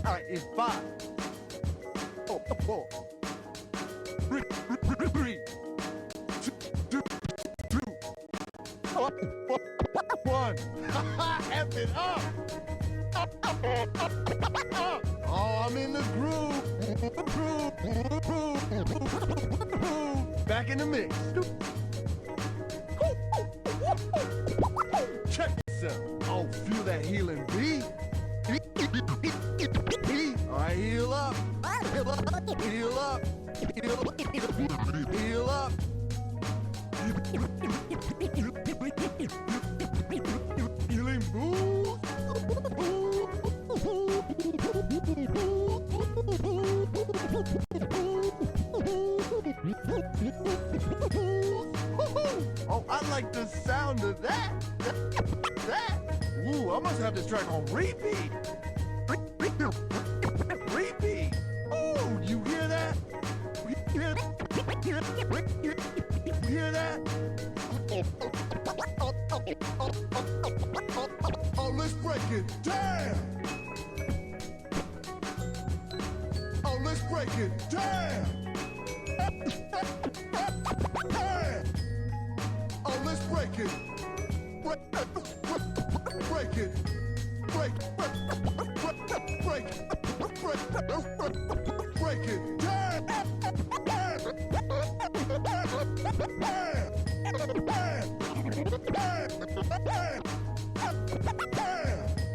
Alright, it's 5, 4, 3, 2, 1. F it up! Oh, I'm in the groove. Back in the mix. Check yourself. Oh, feel that healing beat. All right, heal up. Heal up. Heal up. Heal up. Healing boost. Oh, I like the sound of that. Ooh, I must have this track on repeat. Repeat. Oh, you hear that? You hear that? Oh, let's break it down. Oh, let's break it down. Oh, let's break it. Break it. Break it down.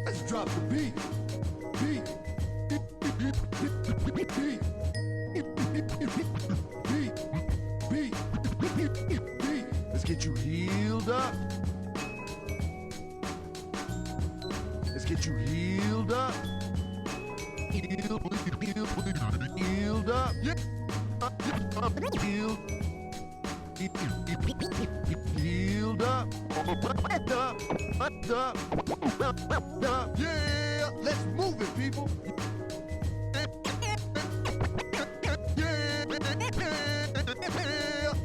Let's drop the beat. Beat. Let's get you healed up. Let's get you healed up. Healed up. Yeah. Healed up. Yeah, let's move it, people. Yeah,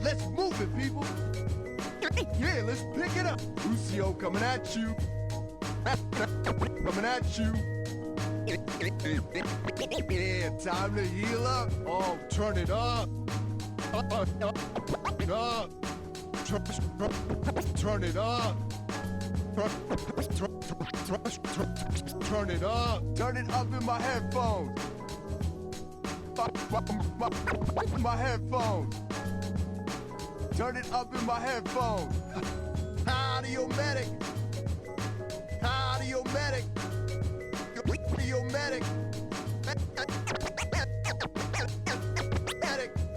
let's move it, people. Yeah, let's pick it up. Lucio coming at you. Coming at you. Yeah, time to heal up. Oh, turn it up. Turn it up. Turn it up. Turn it up in my headphones. My headphones. Turn it up in my headphones. Audio-medic. Audio-medic. Audio-medic.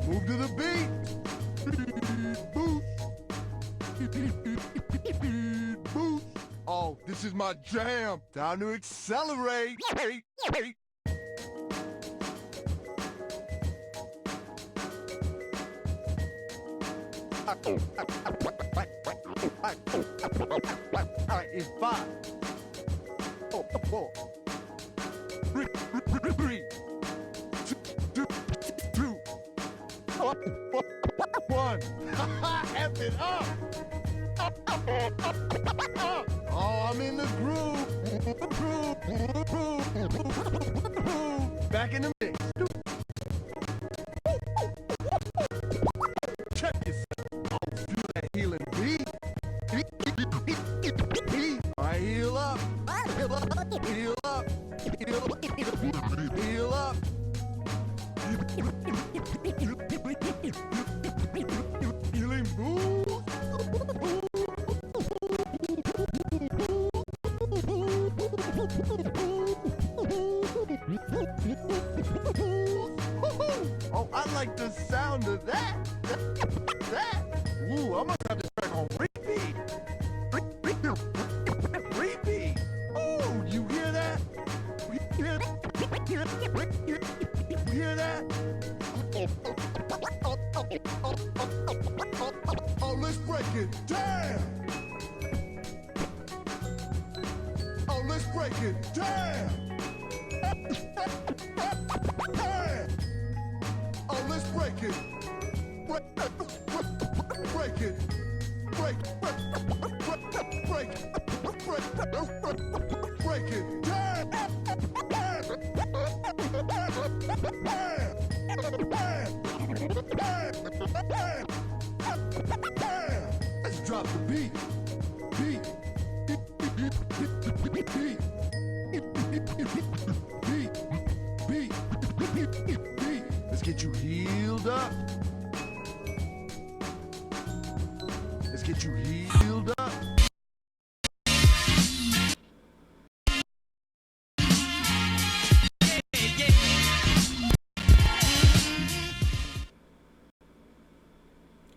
Move to the beat. Boost. Oh, this is my jam. Time to accelerate. Alright, it's 5, 4, 3, 2, 1. F it up! Oh, I'm in the groove. Back in the mix. Check yourself. Oh, feel that healing beat. All right, heal up. Heal up. Heal up. Heal up. Healing boost. Oh, I like the sound of that. Ooh, I must have this track on repeat. Repeat. Oh, you hear that? You hear that? Oh, let's break it down. Oh, let's break it down. Oh, let's let's break it. Break it. Break it. Break it. Let's drop the beat. Beat. Beat. Let's get you healed up. Let's get you healed up.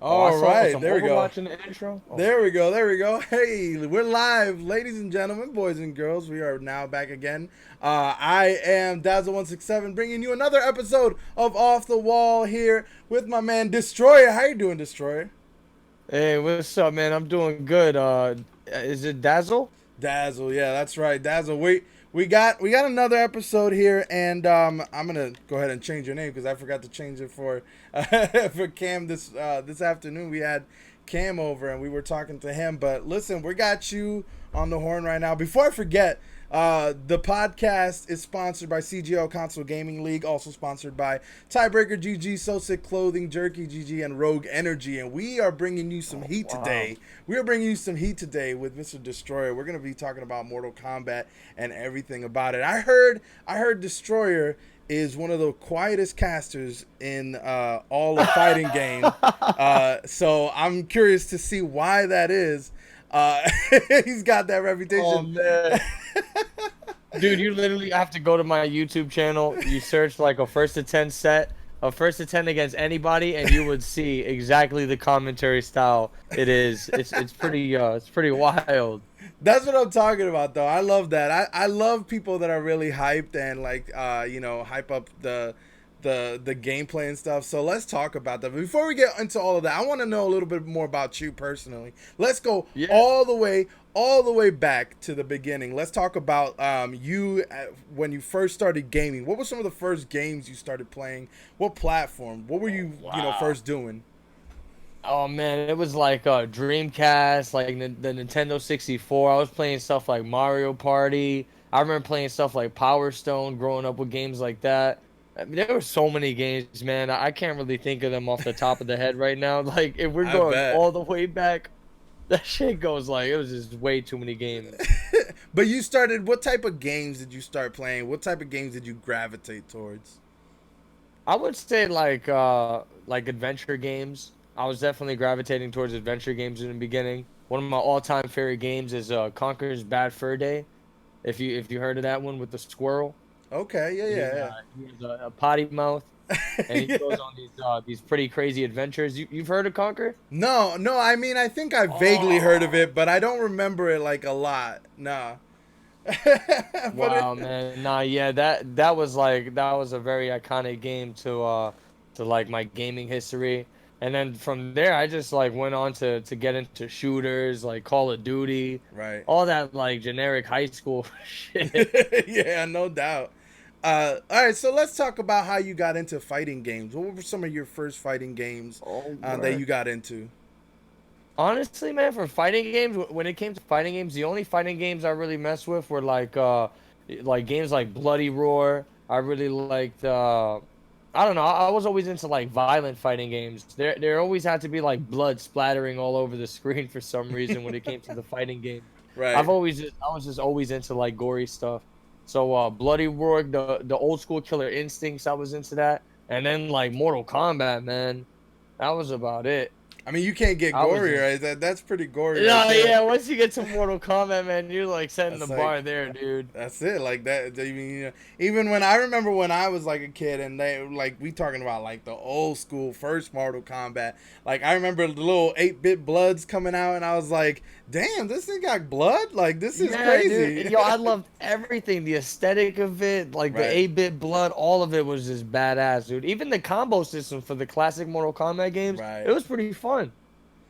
All right, there we go. Watching the intro. Oh. There we go. Hey, we're live, ladies and gentlemen, boys and girls. We are now back again. I am Dazzle167, bringing you another episode of Off the Wall here with my man Destroyer. How you doing, Destroyer? Hey, what's up, man? I'm doing good. Is it Dazzle? Dazzle, yeah, that's right, Dazzle. We got another episode here, and I'm gonna go ahead and change your name because I forgot to change it for for Cam this afternoon. We had Cam over and we were talking to him. But listen, we got you on the horn right now. Before I forget, the podcast is sponsored by CGL Console Gaming League, also sponsored by Tiebreaker GG, So Sick Clothing, Jerky GG, and Rogue Energy. And we are bringing you some heat today. We are bringing you some heat today with Mr. Destroyer. We're going to be talking about Mortal Kombat and everything about it. I heard Destroyer is one of the quietest casters in all of fighting game. So I'm curious to see why that is. He's got that reputation. Oh, man. Dude, you literally have to go to my YouTube channel. You search like a 1st to 10 set, a 1st to 10 against anybody, and you would see exactly the commentary style it is. It's pretty wild. That's what I'm talking about, though. I love that. I love people that are really hyped and like hype up the gameplay and stuff. So let's talk about that. But before we get into all of that, I want to know a little bit more about you personally. Let's go all the way back to the beginning. Let's talk about you when you first started gaming. What were some of the first games you started playing? What platform? What were you first doing? Oh man, it was like Dreamcast, like the Nintendo 64. I was playing stuff like Mario Party. I remember playing stuff like Power Stone, growing up with games like that. I mean, there were so many games, man. I can't really think of them off the top of the head right now. Like, if we're going all the way back, that shit goes like, it was just way too many games. But you started, what type of games did you start playing? What type of games did you gravitate towards? I would say like adventure games. I was definitely gravitating towards adventure games in the beginning. One of my all-time favorite games is Conker's Bad Fur Day. If you heard of that one with the squirrel. Okay, yeah. He has a potty mouth, and he goes on these pretty crazy adventures. You've heard of Conker? No. I mean, I think I vaguely heard of it, but I don't remember it like a lot. Nah. Wow, man. Nah, yeah. That was a very iconic game to like my gaming history. And then from there, I just like went on to get into shooters like Call of Duty, right? All that like generic high school shit. Yeah, no doubt. All right, so let's talk about how you got into fighting games. What were some of your first fighting games that you got into? Honestly, man, for fighting games, when it came to fighting games, the only fighting games I really messed with were like games like Bloody Roar. I really liked. I don't know. I was always into like violent fighting games. There always had to be like blood splattering all over the screen for some reason when it came to the fighting game. Right. I was just always into like gory stuff. So Bloody Roar, the old school Killer Instincts, I was into that. And then like Mortal Kombat, man. That was about it. I mean, you can't get gory, right? That's pretty gory. No, yeah. Once you get to Mortal Kombat, man, you're like setting the bar there, dude. That's it. Like that. I mean, even when I remember when I was like a kid, and we talking about like the old school first Mortal Kombat. Like I remember the little 8-bit bloods coming out, and I was like, damn, this thing got blood. Like this is crazy. Dude. Yo, I loved everything. The aesthetic of it, like the 8-bit blood, all of it was just badass, dude. Even the combo system for the classic Mortal Kombat games, it was pretty fun.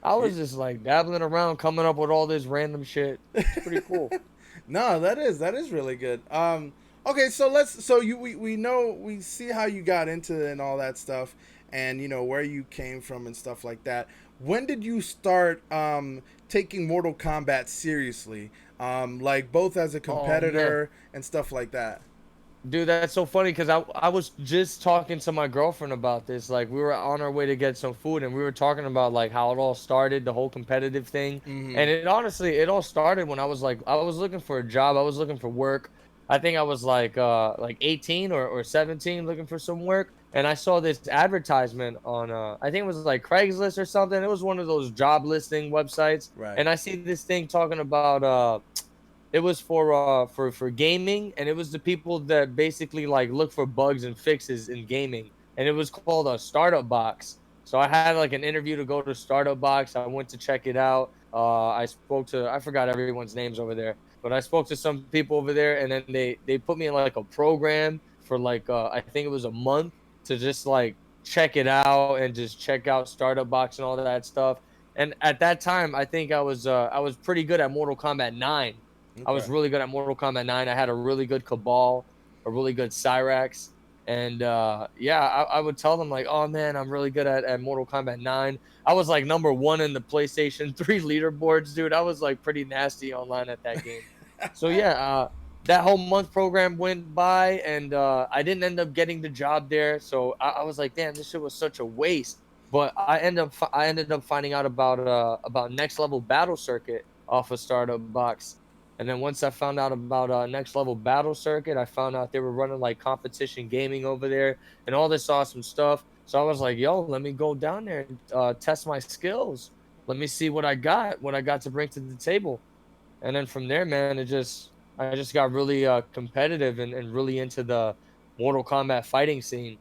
I was just like dabbling around, coming up with all this random shit. It's pretty cool. No, that is really good. Okay, so we see how you got into it and all that stuff, and you know where you came from and stuff like that. When did you start taking Mortal Kombat seriously, like both as a Oh man. competitor and stuff like that? Dude, that's so funny because I was just talking to my girlfriend about this. Like, we were on our way to get some food, and we were talking about like how it all started, the whole competitive thing. Hmm. And it honestly, it all started when I was like, I was looking for a job, I was looking for work. I think I was like 18 or 17 looking for some work, and I saw this advertisement on I think it was like Craigslist or something. It was one of those job listing websites, Right. and I see this thing talking about it was for for gaming, and it was the people that basically like look for bugs and fixes in gaming, and it was called a startup box. So I had like an interview to go to startup box. I went to check it out. I spoke to, I forgot everyone's names over there, but I spoke to some people over there, and then they put me in like a program for like I think it was a month to just like check it out and just check out startup box and all that stuff. And at that time, I think I was pretty good at Mortal Kombat 9. I was Okay. really good at Mortal Kombat 9. I had a really good Cabal, a really good Cyrax. And yeah, I would tell them like, oh man, I'm really good at Mortal Kombat 9. I was like number one in the PlayStation 3 leaderboards, dude. I was like pretty nasty online at that game. So yeah, that whole month program went by, and I didn't end up getting the job there. So I was like, damn, this shit was such a waste. But I ended up finding out about Next Level Battle Circuit off of Startup Box. And then once I found out about Next Level Battle Circuit, I found out they were running like competition gaming over there and all this awesome stuff. So I was like, yo, let me go down there and test my skills. Let me see what I got to bring to the table. And then from there, man, I just got really competitive and really into the Mortal Kombat fighting scene.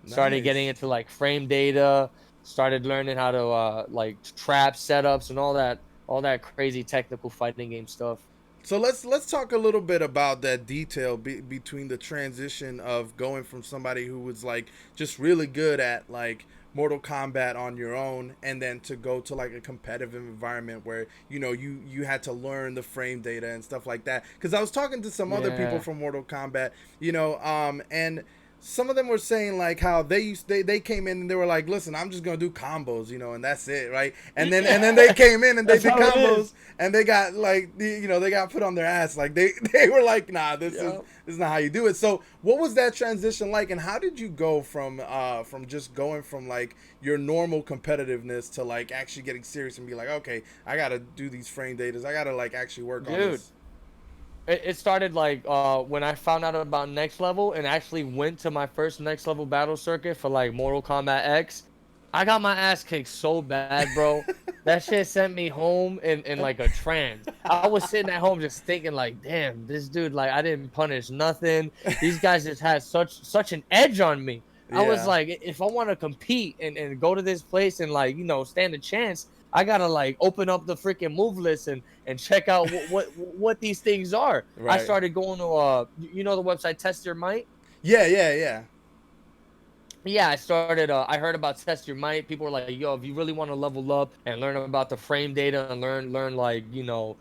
Started getting Nice. into like frame data, started learning how to like trap setups and all that crazy technical fighting game stuff. So let's talk a little bit about that detail between the transition of going from somebody who was like just really good at like Mortal Kombat on your own, and then to go to like a competitive environment where you know you had to learn the frame data and stuff like that. Because I was talking to some other people Yeah. from Mortal Kombat, you know, and some of them were saying like how they came in and they were like, listen, I'm just gonna do combos, you know, and that's it, right? And then they came in and they That's did how it combos is. and they got like you know, they got put on their ass, like they were like, nah, Yeah. this is not how you do it. So what was that transition like, and how did you go from just going from like your normal competitiveness to like actually getting serious and be like, okay, I gotta do these frame datas, I gotta like actually work on Dude, this. it started like when I found out about Next Level and actually went to my first Next Level battle circuit for like Mortal Kombat X. I got my ass kicked so bad, bro. That shit sent me home in like a trance. I was sitting at home just thinking like, damn, this dude, like, I didn't punish nothing. These guys just had such an edge on me. I was Yeah. like, if I want to compete and go to this place and like, you know, stand a chance, I gotta like open up the freaking move list and check out what these things are. I Right. started going to you know the website Test Your Might. Yeah, yeah, yeah. Yeah, I started. I heard about Test Your Might. People were like, "Yo, if you really want to level up and learn about the frame data and learn like you know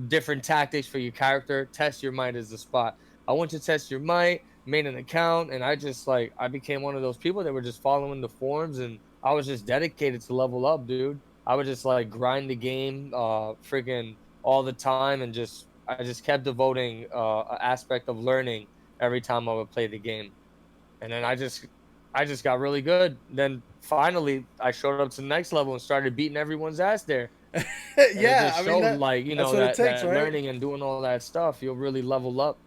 different tactics for your character, Test Your Might is the spot." I went to Test Your Might, made an account, and I just like I became one of those people that were just following the forums, and I was just dedicated to level up, dude. I would just like grind the game, freaking all the time, and just I just kept devoting an aspect of learning every time I would play the game. And then I just got really good. Then finally I showed up to the next level and started beating everyone's ass there. And it Yeah, just I mean showed like, you that's know, what it takes, that right? learning and doing all that stuff, you'll really level up.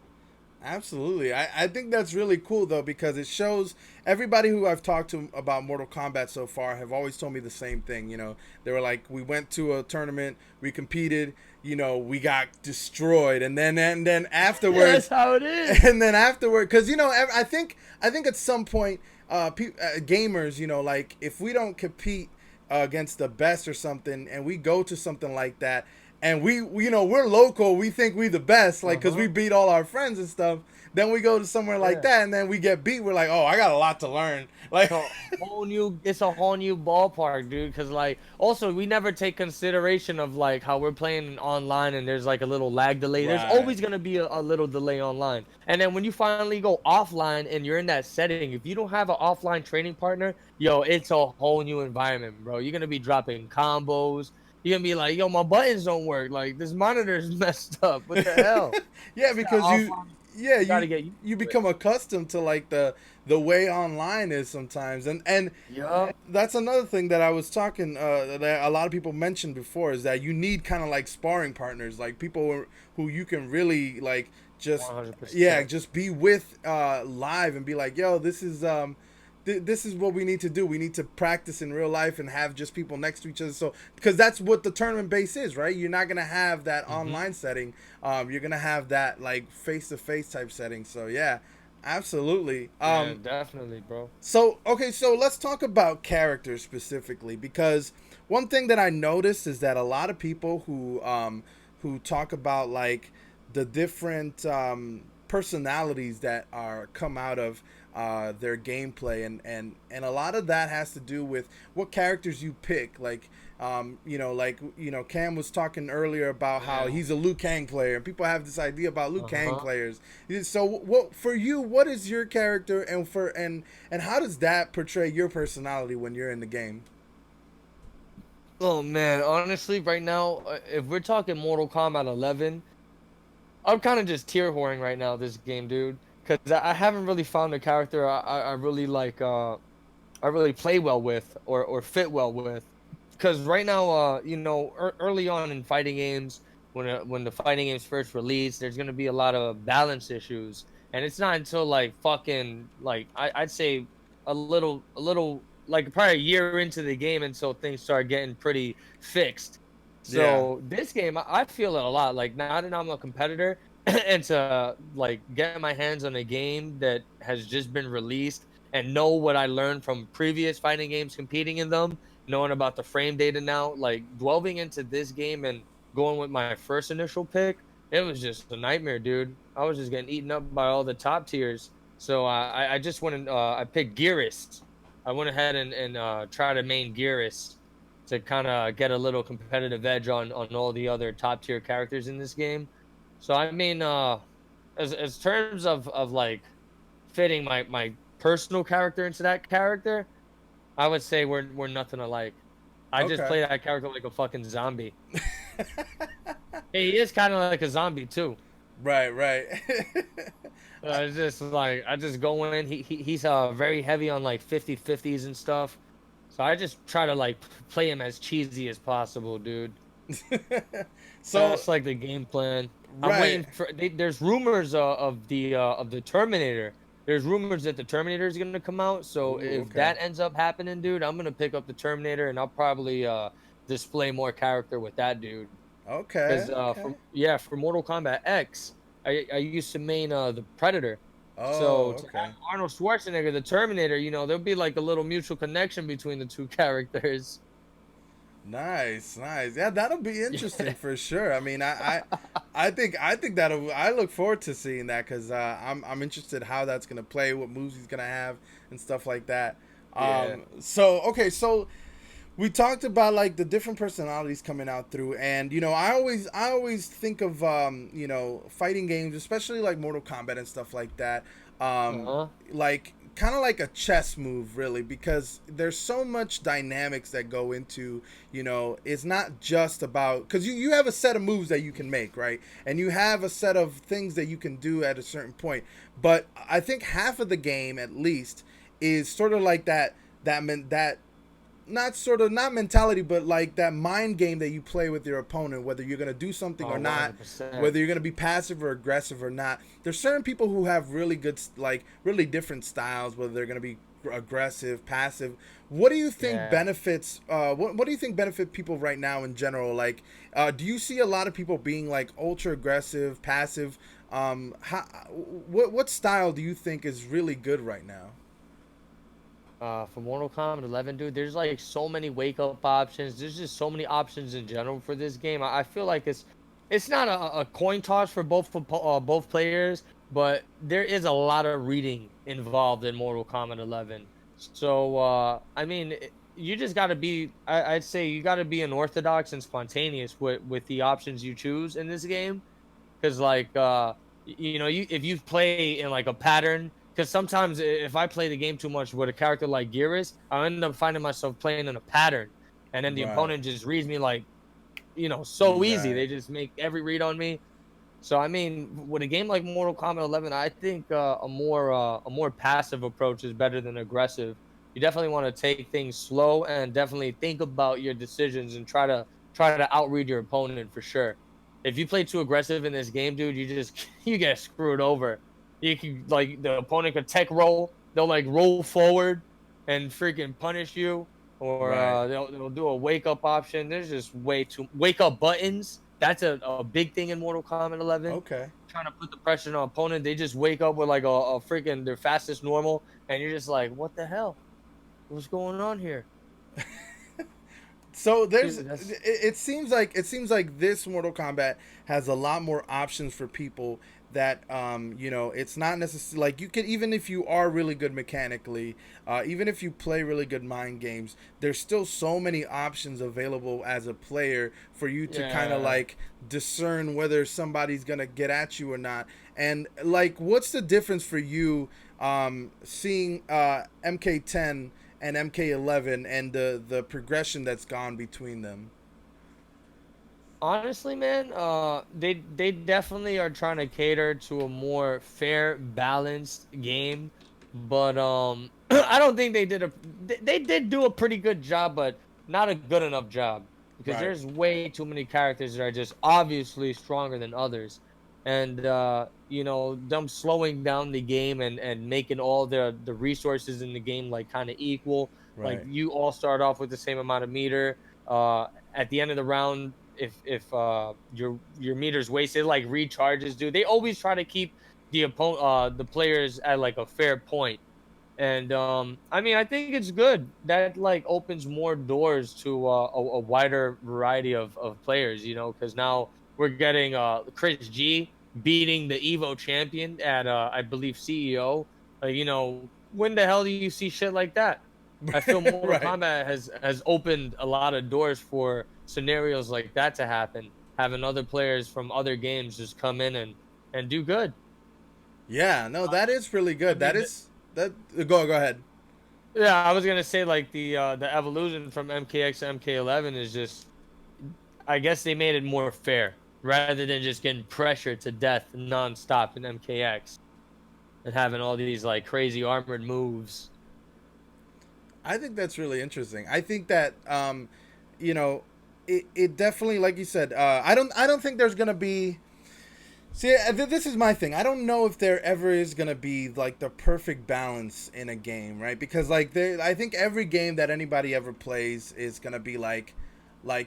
Absolutely. I think that's really cool though, because it shows everybody who I've talked to about Mortal Kombat so far have always told me the same thing. You know, they were like, we went to a tournament, we competed, you know, we got destroyed, and then That's afterwards, how it is. and then afterward, because you know, I think at some point, gamers, you know, like if we don't compete against the best or something, and we go to something like that, and you know, we're local, we think we the best, like, because we Uh-huh. beat all our friends and stuff. Then we go to somewhere like Yeah. that, and then we get beat. We're like, oh, I got a lot to learn. Like, It's a whole new ballpark, dude. Cause like, also we never take consideration of like how we're playing online and there's like a little lag delay. There's right. always gonna be a little delay online. And then when you finally go offline and you're in that setting, if you don't have an offline training partner, yo, it's a whole new environment, bro. You're gonna be dropping combos. You're gonna be like, yo, my buttons don't work. Like this monitor's messed up. What the hell? Yeah, That because offline, yeah, you gotta get used you to it. become accustomed to like the way online is sometimes, and Yup. that's another thing that I was talking that a lot of people mentioned before is that you need kind of like sparring partners, like people who you can really like just, yeah, 100%. just be with live and be like, yo, this is this is what we need to do. We need to practice in real life and have just people next to each other. So because that's what the tournament base is, right? You're not gonna have that Mm-hmm. online setting. You're gonna have that like face to face type setting. So yeah, absolutely. Yeah, definitely, bro. So okay, so let's talk about characters specifically, because one thing that I noticed is that a lot of people who talk about like the different personalities that are come out of their gameplay, and a lot of that has to do with what characters you pick. Like Cam was talking earlier about how Yeah. he's a Liu Kang player, and people have this idea about Liu Kang Uh-huh. players. So what for you? What is your character, and how does that portray your personality when you're in the game? Oh man, honestly, right now, if we're talking Mortal Kombat 11, I'm kind of just tear whoring right now this game, dude. Cause I haven't really found a character I really like. I really play well with or fit well with. Because right now, early on in fighting games, when the fighting games first released, there's gonna be a lot of balance issues, and it's not until like fucking like I'd say a little like probably a year into the game until things start getting pretty fixed. Yeah. So this game, I feel it a lot. Like now that I'm a competitor, and to like get my hands on a game that has just been released and know what I learned from previous fighting games competing in them, knowing about the frame data now, like delving into this game and going with my first initial pick, it was just a nightmare, dude. I was just getting eaten up by all the top tiers. So I just went and I picked Gearist. I went ahead and tried to main Gearist to kind of get a little competitive edge on all the other top tier characters in this game. So I mean, as terms of like fitting my personal character into that character, I would say we're nothing alike. I just Okay. play that character like a fucking zombie. Hey, he is kind of like a zombie too. Right. Right. It's just like I just go in. He's very heavy on like 50/50s and stuff. So I just try to like play him as cheesy as possible, dude. So That's like the game plan. I'm right. waiting for. There's rumors of the Terminator. There's rumors that the Terminator is gonna come out. So Ooh, if okay. that ends up happening, dude, I'm gonna pick up the Terminator and I'll probably display more character with that dude. Okay. Because Okay. for Mortal Kombat X, I used to main the Predator. So Oh, to okay. have Arnold Schwarzenegger, the Terminator, there'll be like a little mutual connection between the two characters. Nice, nice. Yeah, that'll be interesting Yeah. for sure. I mean, I think that'll. I look forward to seeing that because I'm interested how that's gonna play, what moves he's gonna have, and stuff like that. Yeah. So okay, so we talked about like the different personalities coming out through, and I always think of fighting games, especially like Mortal Kombat and stuff like that, um Uh-huh. like kind of like a chess move, really, because there's so much dynamics that go into, it's not just about, because you have a set of moves that you can make, right, and you have a set of things that you can do at a certain point, but I think half of the game at least is sort of like that not mentality, but like that mind game that you play with your opponent, whether you're going to do something or Oh, not, 100%. whether you're going to be passive or aggressive or not. There's certain people who have really good, like really different styles, whether they're going to be aggressive, passive. What do you think Yeah. benefits, what do you think benefit people right now in general? Like, do you see a lot of people being like ultra aggressive, passive? How, what style do you think is really good right now? for Mortal Kombat 11, dude, there's like so many wake up options. There's just so many options in general for this game. I feel like it's not a coin toss for both players, but there is a lot of reading involved in Mortal Kombat 11. So I mean, you just got to be. I'd say you got to be unorthodox and spontaneous with the options you choose in this game, because like you know, you if you play in like a pattern, because sometimes if I play the game too much with a character like Geras, I end up finding myself playing in a pattern, and then the Right. opponent just reads me like, you know, so easy. Right. They just make every read on me. So I mean, with a game like Mortal Kombat 11, I think a more passive approach is better than aggressive. You definitely want to take things slow and definitely think about your decisions and try to outread your opponent for sure. If you play too aggressive in this game, dude, you just you get screwed over. You can like the opponent could tech roll, they'll like roll forward and freaking punish you, or Right. they'll do a wake up option. There's just way too wake up buttons. That's a big thing in Mortal Kombat 11. Okay. Trying to put the pressure on opponent, they just wake up with like a freaking their fastest normal, and you're just like, what the hell? What's going on here? So there's Dude, that's it seems like this Mortal Kombat has a lot more options for people that you know, it's not necessarily like you can, even if you are really good mechanically, even if you play really good mind games, there's still so many options available as a player for you to kind of yeah. like discern whether somebody's gonna get at you or not. And like, what's the difference for you seeing MK10 and MK11 and the progression that's gone between them? Honestly, man, they definitely are trying to cater to a more fair, balanced game, but I don't think they did do a pretty good job, but not a good enough job because Right. there's way too many characters that are just obviously stronger than others, and you know, them slowing down the game and making all the resources in the game like kind of equal. Like Right. you all start off with the same amount of meter. At the end of the round, if your meter's wasted, like recharges, dude. They always try to keep the players at like a fair point. And I mean, I think it's good that like opens more doors to a wider variety of players, you know, because now we're getting Chris G beating the Evo champion at I believe CEO. You know, when the hell do you see shit like that? I feel Mortal Right. Kombat has opened a lot of doors for scenarios like that to happen, having other players from other games just come in and do good. Yeah, no, that is really I good. That mean, is that go ahead. yeah, I was gonna say like the evolution from MKX to MK11 is just, I guess they made it more fair rather than just getting pressured to death nonstop in MKX and having all these like crazy armored moves. I think that's really interesting. I think that you know, it definitely, like you said, I don't think there's gonna be. See, this is my thing. I don't know if there ever is gonna be like the perfect balance in a game, right? Because like I think every game that anybody ever plays is gonna be like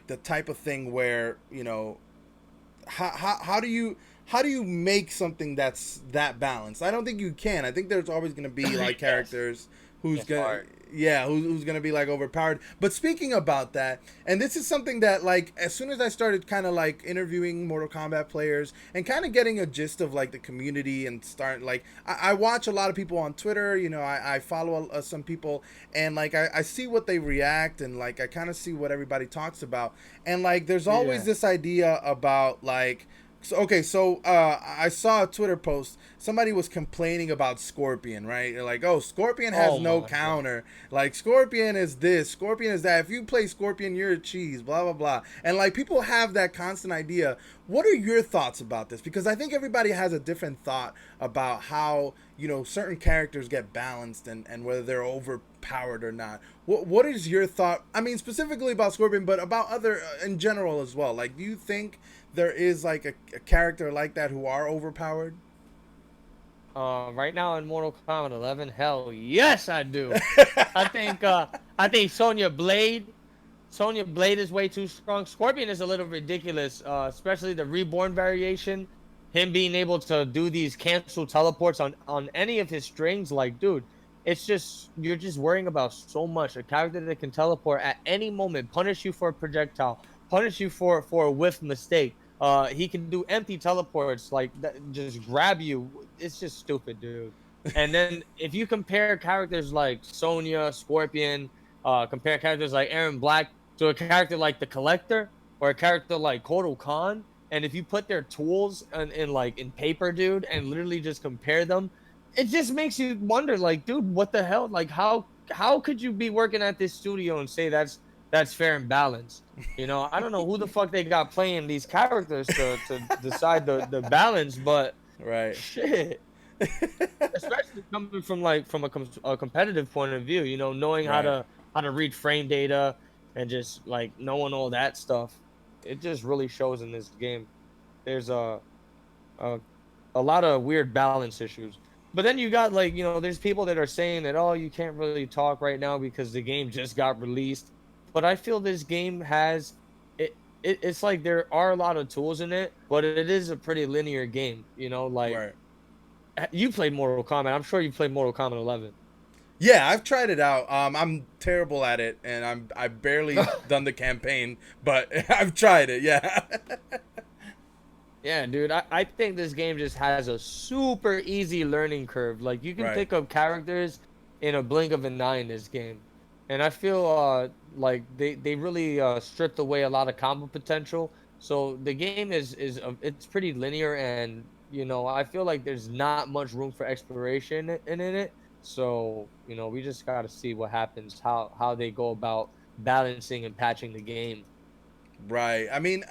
the type of thing where, you know, how do you make something that's that balanced? I don't think you can. I think there's always gonna be like Yes, characters who's it's gonna, hard. yeah, who's gonna be like overpowered. But speaking about that, and this is something that like as soon as I started kind of like interviewing Mortal Kombat players and kind of getting a gist of like the community and start like I watch a lot of people on Twitter, you know, I follow some people, and like I see what they react, and like I kind of see what everybody talks about, and like there's always Yeah. this idea about like, so, okay, so I saw a Twitter post. Somebody was complaining about Scorpion, right? They're like, oh, Scorpion has Oh no my god. counter. Like, Scorpion is this, Scorpion is that. If you play Scorpion, you're a cheese, blah, blah, blah. And, like, people have that constant idea. What are your thoughts about this? Because I think everybody has a different thought about how, you know, certain characters get balanced and whether they're overpowered or not. What is your thought? I mean, specifically about Scorpion, but about other, in general as well. Like, do you think there is like a character like that who are overpowered? Right now in Mortal Kombat 11, hell yes, I do. I think Sonya Blade is way too strong. Scorpion is a little ridiculous, especially the reborn variation. Him being able to do these cancel teleports on any of his strings, like dude, it's just you're just worrying about so much. A character that can teleport at any moment, punish you for a projectile, punish you for a whiff mistake. He can do empty teleports like that, just grab you. It's just stupid, dude. And then if you compare characters like Sonya, Scorpion, compare characters like Aaron Black to a character like the Collector or a character like Kotal Khan, and if you put their tools in like in paper, dude, and literally just compare them, it just makes you wonder, like, dude, what the hell? Like, how could you be working at this studio and say that's fair and balanced? You know, I don't know who the fuck they got playing these characters to decide the balance, but Right. shit, especially coming from like from a competitive point of view, you know, knowing Right. how to read frame data and just like knowing all that stuff, it just really shows in this game. There's a, a lot of weird balance issues. But then you got like, you know, there's people that are saying that, oh, you can't really talk right now because the game just got released. But I feel this game has it's like there are a lot of tools in it, but it is a pretty linear game, you know, like Right. you played Mortal Kombat. I'm sure you played Mortal Kombat 11. Yeah, I've tried it out. I'm terrible at it, and I barely done the campaign, but I've tried it. Yeah. Yeah, dude, I think this game just has a super easy learning curve. Like you can Right. pick up characters in a blink of an eye in this game. And I feel like they really stripped away a lot of combo potential. So the game is it's pretty linear, and you know, I feel like there's not much room for exploration in it. So, you know, we just got to see what happens, how they go about balancing and patching the game. Right. I mean,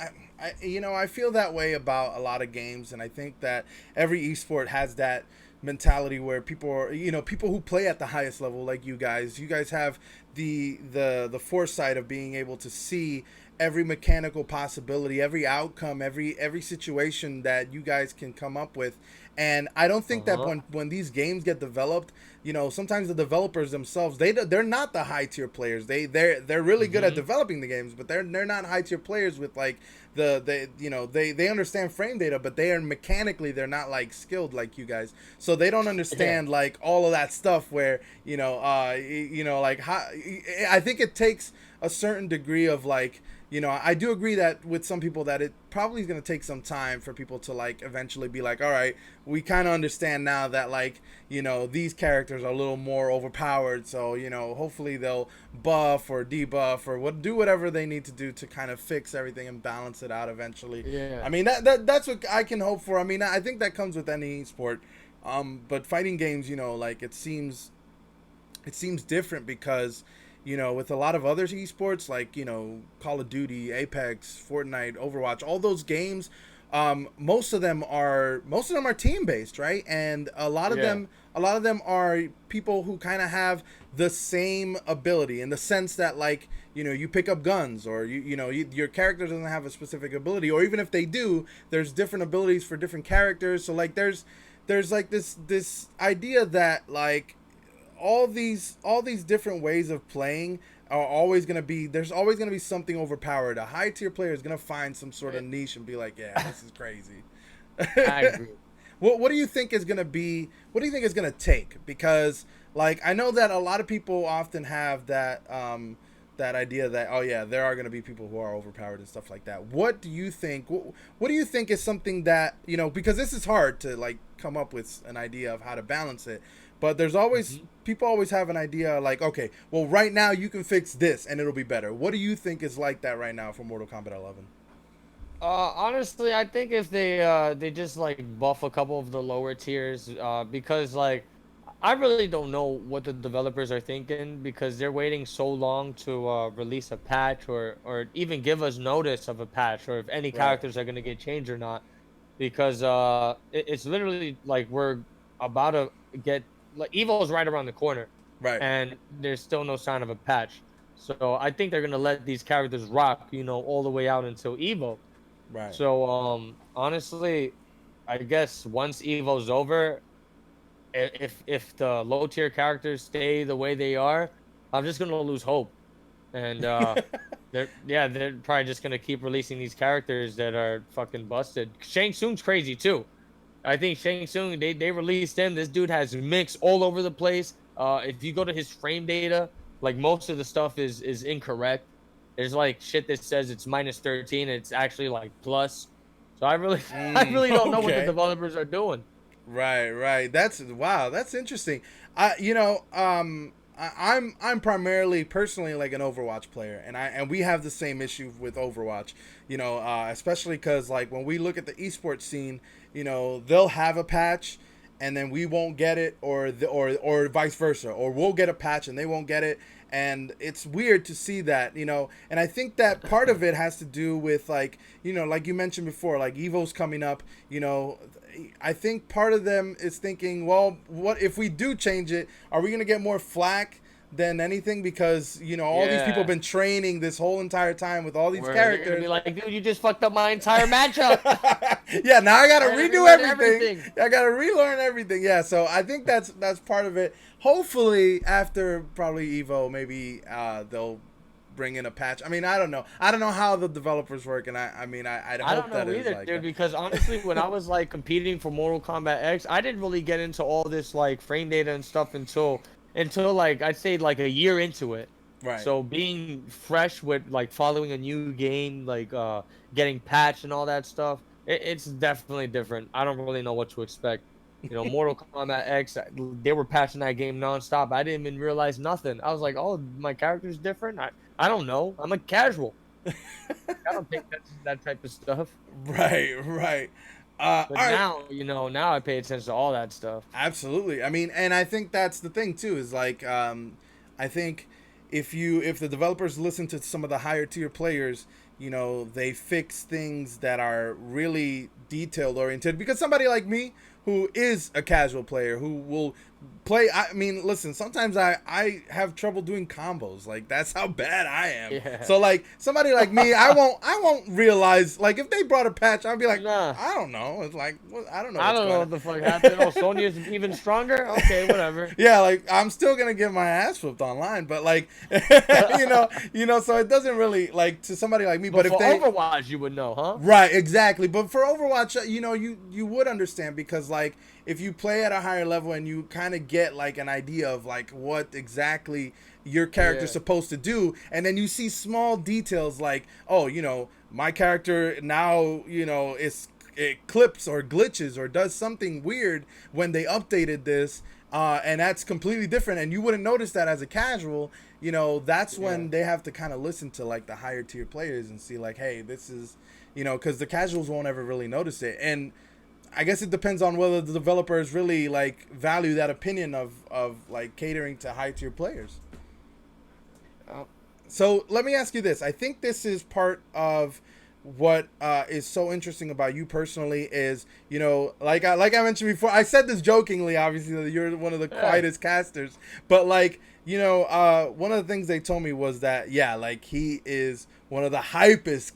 you know, I feel that way about a lot of games, and I think that every esport has that mentality where people are, you know, people who play at the highest level, like you guys have the foresight of being able to see every mechanical possibility, every outcome, every situation that you guys can come up with. And I don't think that Uh-huh. when these games get developed, you know, sometimes the developers themselves, they're not the high tier players. They're really good at Mhm. developing the games, but they're not high tier players with like they you know they understand frame data, but they are mechanically they're not like skilled like you guys. So they don't understand like all of that stuff where you know like how I think it takes a certain degree of like, you know, I do agree that with some people that it probably is going to take some time for people to like eventually be like, all right, we kind of understand now that like, you know, these characters are a little more overpowered. So, you know, hopefully they'll buff or debuff or do whatever they need to do to kind of fix everything and balance it out eventually. Yeah. I mean, that's what I can hope for. I mean, I think that comes with any sport. But fighting games, you know, like it seems different because, you know, with a lot of other esports like, you know, Call of Duty, Apex, Fortnite, Overwatch, all those games, most of them are team based, right? And Yeah. a lot of them are people who kind of have the same ability in the sense that like, you know, you pick up guns or your character doesn't have a specific ability, or even if they do, there's different abilities for different characters. So like there's like this idea that like all these different ways of playing are always going to be there's always going to be something overpowered. A high tier player is going to find some sort of niche and be like, yeah, this is crazy. I agree. What do you think is going to be what do you think is going to take? Because like I know that a lot of people often have that idea that, oh yeah, there are going to be people who are overpowered and stuff like that. What do you think what do you think is something that, you know, because this is hard to like come up with an idea of how to balance it, but there's always Mhm. people always have an idea like, okay, well right now you can fix this and it'll be better. What do you think is like that right now for Mortal Kombat 11? Honestly, I think if they just like buff a couple of the lower tiers, because like I really don't know what the developers are thinking because they're waiting so long to release a patch or even give us notice of a patch or if any Right. characters are gonna get changed or not, because it's literally like we're about to get like Evo's right around the corner Right. and there's still no sign of a patch. So I think they're gonna let these characters rock, you know, all the way out until Evo. Right. So honestly, I guess once Evo's over, if the low tier characters stay the way they are, I'm just gonna lose hope. And they're probably just gonna keep releasing these characters that are fucking busted. Shang Tsung's crazy too. I think Shang Tsung they released him. This dude has mix all over the place. if you go to his frame data, like most of the stuff is incorrect. There's like shit that says it's -13, and it's actually like plus. So I really I really don't know what the Okay. developers are doing. Right, right. That's wow. That's interesting. I'm primarily personally like an Overwatch player, and we have the same issue with Overwatch. Especially because like when we look at the esports scene, they'll have a patch, and then we won't get it, or vice versa, or we'll get a patch and they won't get it, and it's weird to see that. And I think that part of it has to do with like like you mentioned before, like Evo's coming up. I think part of them is thinking, well, what if we do change it? Are we gonna get more flack than anything? Because all these people have been training this whole entire time with all these Where they're gonna characters. be like, dude, you just fucked up my entire matchup. Yeah, now I gotta I gotta redo relearn everything. everything. I gotta relearn everything. Yeah, so I think that's part of it. Hopefully, after probably Evo, maybe they'll bring in a patch. I mean, I don't know. I don't know how the developers work, and I I hope don't that know is either, like dude. that. Because honestly, when I was like competing for Mortal Kombat X, I didn't really get into all this like frame data and stuff until like I'd say like a year into it. Right. So being fresh with like following a new game, like getting patched and all that stuff, it's definitely different. I don't really know what to expect. Mortal Kombat X, they were patching that game nonstop. I didn't even realize nothing. I was like, oh, my character's different. I don't know. I'm a casual. I don't think that's that type of stuff. Right, right. But All right. now I pay attention to all that stuff. Absolutely. I mean, and I think that's the thing too. Is like, I think if the developers listen to some of the higher tier players, they fix things that are really detailed oriented. Because somebody like me, who is a casual player, who will play. I mean, listen. Sometimes I have trouble doing combos. Like that's how bad I am. Yeah. So like somebody like me, I won't realize. Like if they brought a patch, I'd be like, Nah. I don't know. It's like I don't know. I what's don't know going what the fuck happened. Oh, Sonya's even stronger? Okay, whatever. Yeah, like I'm still gonna get my ass whooped online, but like, so it doesn't really like to somebody like me. But if for they, Overwatch, you would know, huh? right, exactly. But for Overwatch, you would understand because like if you play at a higher level and you kind of get like an idea of like what exactly your character's Yeah. supposed to do, and then you see small details like, oh, my character now, it clips or glitches or does something weird when they updated this, and that's completely different, and you wouldn't notice that as a casual. That's when Yeah. they have to kind of listen to like the higher tier players and see like, hey, this is, because the casuals won't ever really notice it. And I guess it depends on whether the developers really like value that opinion of like catering to high tier players. Oh, So let me ask you this. I think this is part of what is so interesting about you personally is, like I mentioned before, I said this jokingly, obviously, that you're one of the Yeah. quietest casters, but like, one of the things they told me was that, yeah, like he is one of the hypest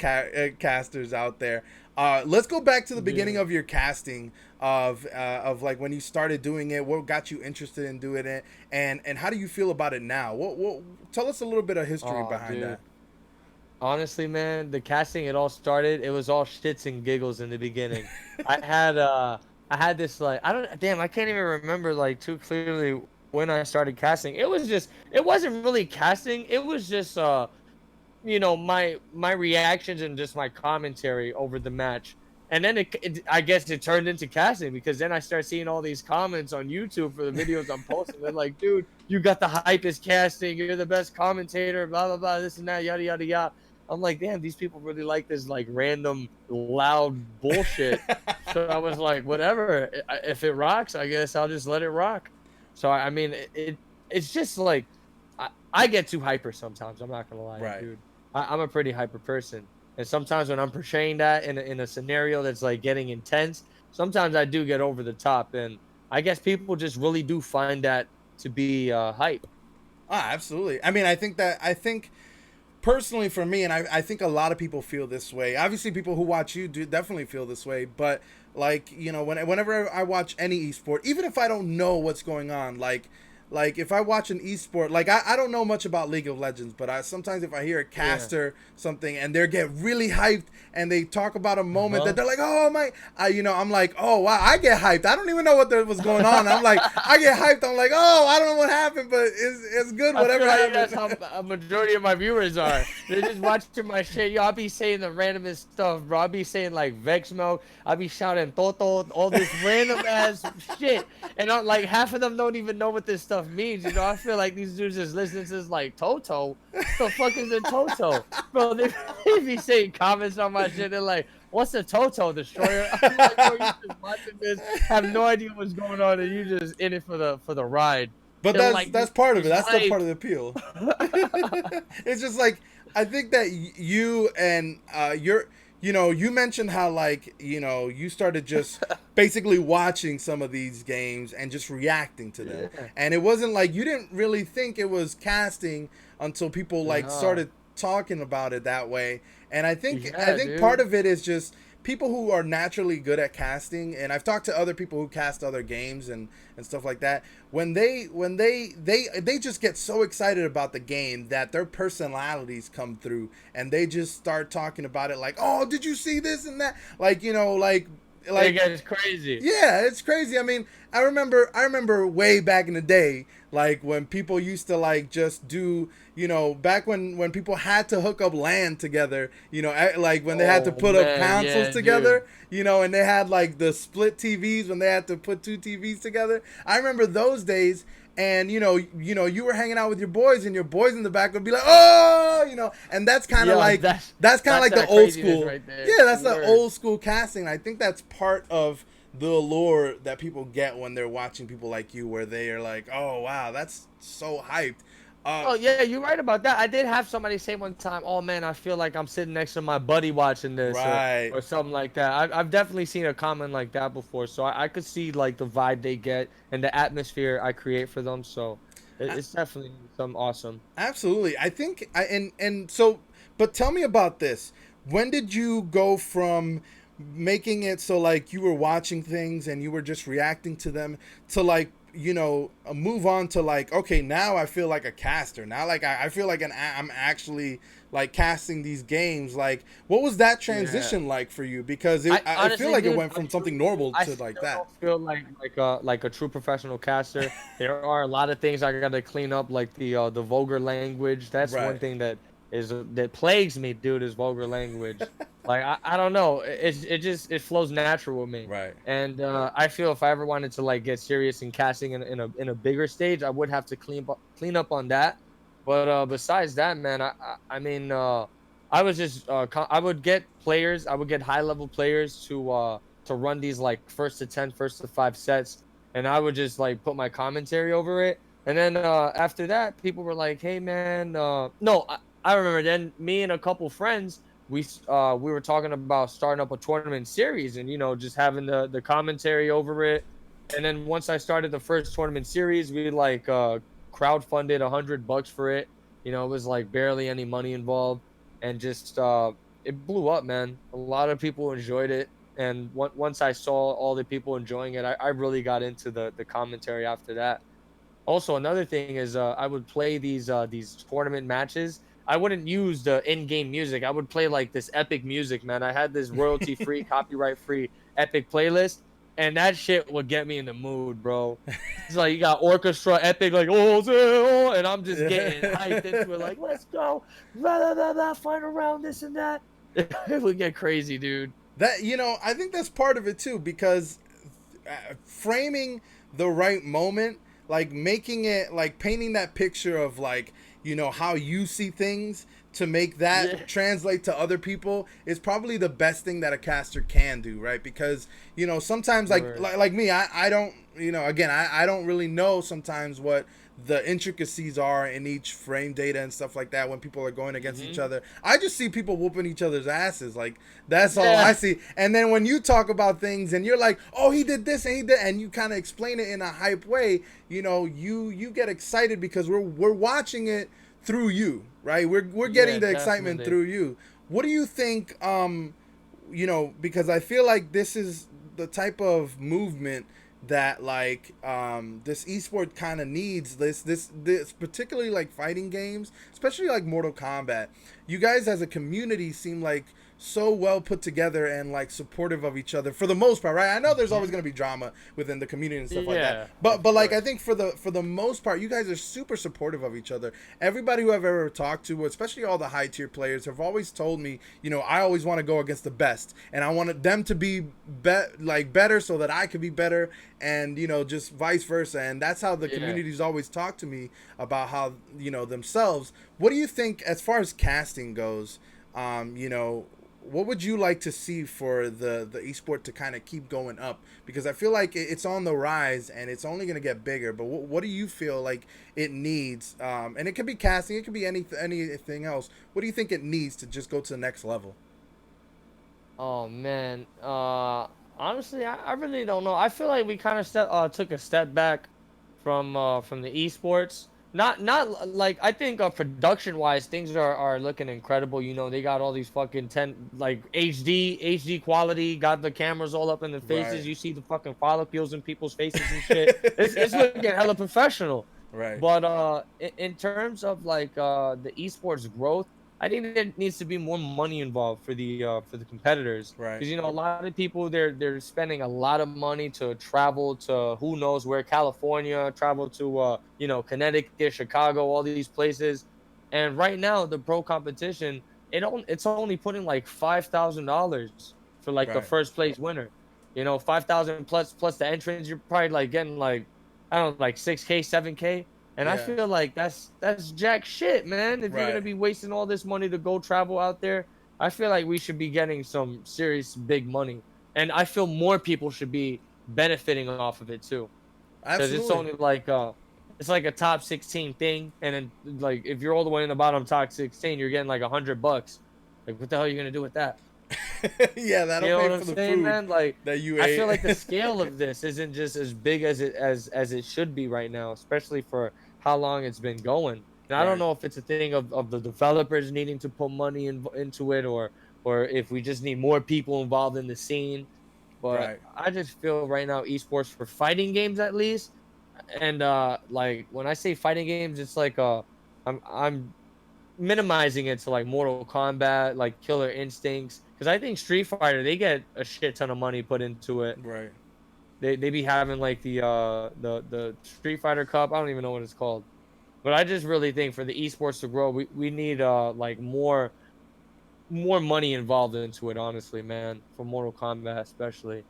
casters out there. Let's go back to the beginning Yeah. of your casting of like when you started doing it. What got you interested in doing it, and how do you feel about it now? What tell us a little bit of history Oh, behind dude. that. Honestly, man, the casting it all started. It was all shits and giggles in the beginning. I had this like I can't even remember like too clearly when I started casting. It wasn't really casting. It was just my reactions and just my commentary over the match. And then I guess it turned into casting because then I start seeing all these comments on YouTube for the videos I'm posting. They're like, dude, you got the hypest casting. You're the best commentator, blah, blah, blah, this and that, yada, yada, yada. I'm like, damn, these people really like this like random loud bullshit. So I was like, whatever. If it rocks, I guess I'll just let it rock. So I mean, it's just like I get too hyper sometimes. I'm not gonna lie, Right. dude. I'm a pretty hyper person, and sometimes when I'm portraying that in a scenario that's like getting intense, sometimes I do get over the top, and I guess people just really do find that to be hype. Absolutely. I mean, I think personally for me, and I think a lot of people feel this way. Obviously, people who watch you do definitely feel this way. But like whenever I watch any esport, even if I don't know what's going on, like like if I watch an esport, like I don't know much about League of Legends, but sometimes if I hear a caster something and they get really hyped and they talk about a moment that they're like, oh my, I'm like, oh wow, I get hyped. I don't even know what was going on. I'm like, I get hyped. I'm like, oh, I don't know what happened, but it's good. Whatever happened. That's how a majority of my viewers are. They're just watching my shit. Yo, I'll be saying the randomest stuff, bro. I'll be saying like Vex Milk. I'll be shouting Toto, all this random ass shit, and like half of them don't even know what this stuff means. You know, I feel like these dudes just listening to this like Toto. What the fuck is a Toto, bro? They be saying comments on my shit. They're like, "What's a Toto Destroyer?" I'm like, bro, you just watching this, have no idea what's going on, and you just in it for the ride. But that's part of it. That's the part of the appeal. It's just like I think that you and you mentioned how like you started just basically watching some of these games and just reacting to them, and it wasn't like you didn't really think it was casting until people like started talking about it that way. And I think dude, part of it is just people who are naturally good at casting, and I've talked to other people who cast other games and stuff like that. When they just get so excited about the game that their personalities come through, and they just start talking about it like, oh, did you see this and that? Like it's crazy. Yeah, it's crazy. I mean, I remember way back in the day, like when people used to like just do, back when people had to hook up LAN together, like when they had to put up consoles together, and they had like the split TVs when they had to put two TVs together. I remember those days. And you were hanging out with your boys, and your boys in the back would be like, oh, and that's kind of like that's kind of like the old school. Right there. Yeah, that's the old school casting. I think that's part of the allure that people get when they're watching people like you, where they are like, oh wow, that's so hyped. Oh yeah, you're right about that. I did have somebody say one time, "Oh man, I feel like I'm sitting next to my buddy watching this," or something like that. I've definitely seen a comment like that before, so I could see like the vibe they get and the atmosphere I create for them. So it's definitely something awesome. Absolutely, I think but tell me about this. When did you go from making it so like you were watching things and you were just reacting to them to like move on to like, okay, now I feel like a caster. Now like I feel like I'm actually like casting these games. Like, what was that transition like for you? Because I feel like it went from something normal to like that. I feel like a true professional caster. There are a lot of things I gotta clean up, like the vulgar language. That's one thing that plagues me, dude, is vulgar language. Like I don't know, it flows natural with me. Right. And I feel if I ever wanted to like get serious in casting in a bigger stage, I would have to clean up on that. But besides that, man, I mean, I was just I would get players, I would get high level players to run these like first to 10, first to 5 sets, and I would just like put my commentary over it. And then after that, people were like, hey man, I remember then me and a couple friends, we were talking about starting up a tournament series and just having the commentary over it. And then once I started the first tournament series, we like crowdfunded $100 for it. It was like barely any money involved, and just it blew up, man. A lot of people enjoyed it, and once I saw all the people enjoying it, I really got into the commentary after that. Also, another thing is I would play these tournament matches. I wouldn't use the in-game music. I would play like this epic music, man. I had this royalty-free, copyright-free epic playlist, and that shit would get me in the mood, bro. It's like you got orchestra epic, like and I'm just getting hyped into it, like let's go, blah, blah, blah, blah, fight around this and that. It would get crazy, dude. That I think that's part of it too, because framing the right moment, like making it, like painting that picture of like how you see things to make that translate to other people is probably the best thing that a caster can do, right? Because sometimes like me, I don't again I don't really know sometimes what the intricacies are in each frame data and stuff like that when people are going against each other. I just see people whooping each other's asses, like that's all I see. And then when you talk about things and you're like, oh, he did this and he did, and you kind of explain it in a hype way, you get excited because we're watching it through you, right? We're getting the excitement through you. What do you think? Because I feel like this is the type of movement that like this esport kind of needs this particularly like fighting games, especially like Mortal Kombat. You guys as a community seem like so well put together and like supportive of each other for the most part, right? I know there's always going to be drama within the community and stuff like Yeah, that, but like I course. think for the most part, you guys are super supportive of each other. Everybody who I've ever talked to, especially all the high tier players, have always told me, I always want to go against the best, and I wanted them to be like better so that I could be better, and just vice versa. And that's how the Yeah. community's always talked to me about how themselves. What do you think as far as casting goes? What would you like to see for the esport to kind of keep going up? Because I feel like it's on the rise and it's only going to get bigger. But what do you feel like it needs? And it could be casting, it could be anything else. What do you think it needs to just go to the next level? Oh man. Honestly, I really don't know. I feel like we kind of took a step back from the esports. Not like I think production wise things are looking incredible. They got all these fucking 10 like HD quality, got the cameras all up in the faces. Right. You see the fucking follicles in people's faces and shit. It's looking hella professional. Right. But in terms of like the esports growth, I think there needs to be more money involved for the competitors. Right. Because a lot of people they're spending a lot of money to travel to who knows where, California, travel to Connecticut, Chicago, all these places. And right now the pro competition, it's only putting like $5,000 for like the Right. first place winner. 5,000 plus the entrance. You're probably like getting like, I don't know, like 6K, 7K. And I Yeah. feel like that's jack shit, man. If you're gonna Right. be wasting all this money to go travel out there, I feel like we should be getting some serious big money. And I feel more people should be benefiting off of it too. Because it's Absolutely. only like it's like a top 16 thing. And then like if you're all the way in the bottom top 16, you're getting like $100. Like what the hell are you gonna do with that? Yeah, You that'll know what pay I'm for the saying, food man? Like, that you I feel like the ate. scale of this isn't just as big as it should be right now, especially for how long it's been going. And I don't Right. know if it's a thing of the developers needing to put money into it, or if we just need more people involved in the scene. But Right. I just feel right now esports for fighting games at least, and like when I say fighting games, it's like I'm minimizing it to like Mortal Kombat, like Killer Instincts, because I think Street Fighter they get a shit ton of money put into it. Right. They be having like the Street Fighter Cup. I don't even know what it's called, but I just really think for the esports to grow, we need like more money involved into it. Honestly, man, for Mortal Kombat especially,